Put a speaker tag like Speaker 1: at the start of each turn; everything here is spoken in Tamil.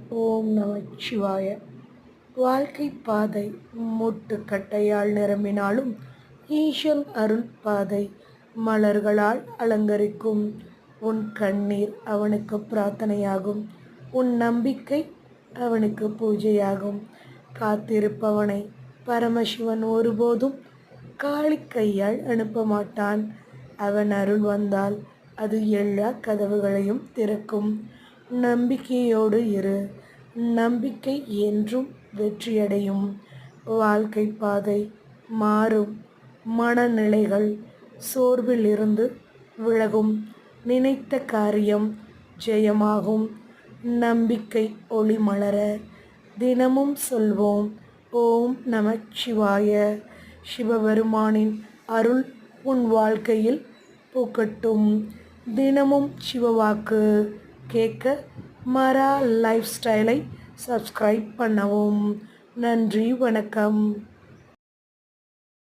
Speaker 1: ஓம் நமச்சிவாய. வாழ்க்கை பாதை முட்டுக்கட்டையால் நிரம்பினாலும் ஈசன் அருள் பாதை மலர்களால் அலங்கரிக்கும். உன் கண்ணீர் அவனுக்கு பிரார்த்தனையாகும், உன் நம்பிக்கை அவனுக்கு பூஜையாகும். காத்திருப்பவனை பரமசிவன் ஒருபோதும் காளி கையால் அனுப்ப மாட்டான். அவன் அருள் வந்தால் அது எல்லா கதவுகளையும் திறக்கும். நம்பிக்கையோடு இரு, நம்பிக்கை என்றும் வெற்றியடையும். வாழ்க்கை பாதை மாறும், மனநிலைகள் சோர்வில் இருந்து விலகும், நினைத்த காரியம் ஜெயமாகும். நம்பிக்கை ஒளி மலர தினமும் சொல்வோம் ஓம் நமச்சிவாய. சிவபெருமானின் அருள் உன் வாழ்க்கையில் பூக்கட்டும். தினமும் சிவவாக்கு கேட்க மரா லைஃப் ஸ்டைலை சப்ஸ்கிரைப் பண்ணவும். நன்றி, வணக்கம்.